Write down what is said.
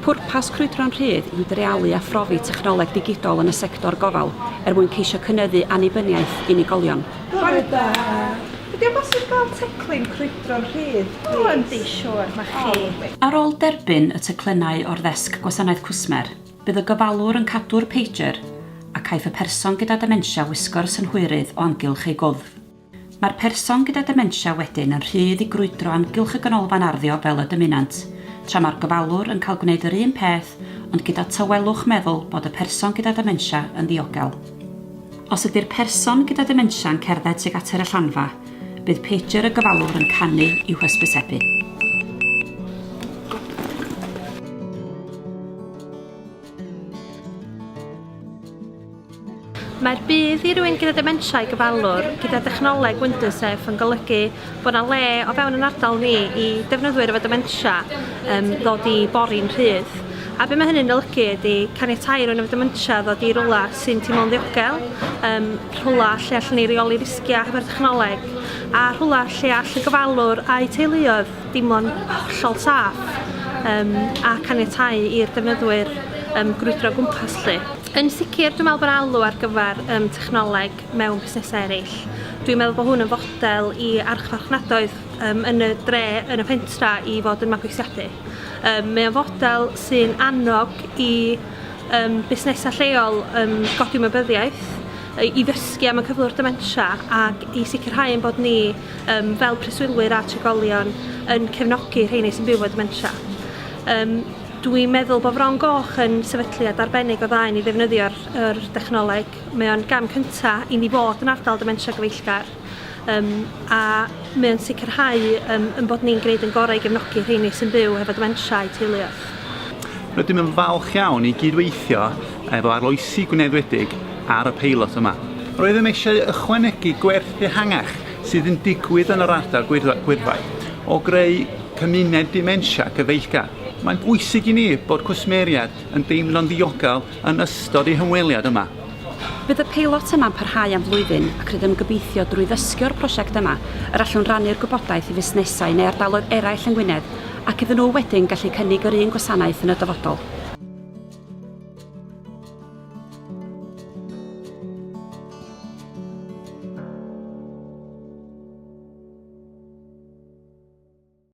Pwrpas Crwydro'n Rhydd yw dreialu a phrofi technoleg digidol yn y sector gofal mwyn ceisio cynyddu annibyniaeth unigolion. Ydy o bosib gael teclyn Crwydro'n Rhydd? O, yndi, siwr, mae chi. Ar ôl derbyn y teclynnau o'r ddesg gwasanaeth cwsmer, bydd y gofalwr yn cadw'r pager a caiff y person gyda dementia wisgo'r synhwyrydd o amgylch ei gwddf. Mae'r person gyda dementia wedyn yn rhydd i grwydro amgylch y Canolfan Arddio fel y dymunant, tra mae'r gofalwr yn cael gwneud yr un peth, ond gyda tawelwch meddwl bod y person gyda dementia yn ddiogel. Os ydy'r person gyda dementia yn cerdded tuag at yr allanfa, bydd pager y gofalwr yn canu i'w hysbysebu. Mae'r bydd i rywun gyda dementia i gyfalwr gyda dechnoleg Wandersafe yn golygu bod yna le o fewn yn ardal ni i defnyddwyr efo dementia ddod i bori'n rhydd. A be mae hynny'n olygu ydy caniatáu rhywun efo dementia ddod i rwla sy'n teimlo'n ddiogel, rhwla lle allan ni reoli risgiau efo'r dechnoleg, a rhwla lle all y gyfalwr a'i teuluoedd deimlo'n hollol saff a caniatáu i'r defnyddwyr grwydro gwmpas lle. Yn sicr, dwi'n meddwl bod alw ar gyfer technoleg mewn busnesau eraill. Dwi'n meddwl bod hwn yn fodel i archfarchnadoedd yn y dre, yn y pentra i fod yn mabwysiadu. Mae o'n fodel sy'n annog i busnesau lleol godi ymwybyddiaeth, i ddysgu am y cyflwr dementia ac i sicrhau yn bod ni fel preswylwyr a trigolion yn cefnogi rheini sy'n byw efo dementia. Dwi'n meddwl bod Fron Goch yn sefydliad arbennig o dda i ni ddefnyddio'r dechnoleg. Mae o'n gam cyntaf i ni fod yn ardal dementia gyfeillgar a mae o'n sicrhau yn bod ni'n gwneud yn gorau i gefnogi rheini sy'n byw efo dementia i teuluoedd. Rydym yn falch iawn i gydweithio efo Arloesi Gwynedd Wledig ar y peilot yma. Roeddym eisiau ychwanegu gwerth ehangach sydd yn digwydd yn yr ardal Gwyrfai o greu cymuned dementia gyfeillgar. Mae'n bwysig i ni bod cwsmeriad yn deimlo'n ddiogel yn ystod ei hymweliad yma. Bydd y peilot yma'n parhau am flwyddyn ac rydym gobeithio drwy ddysgu'r prosiect yma yr allwn rannu'r gwybodaeth i fusnesau neu ardaloedd eraill yng Ngwynedd ac iddyn nhw wedyn gallu cynnig yr un gwasanaeth yn y dyfodol.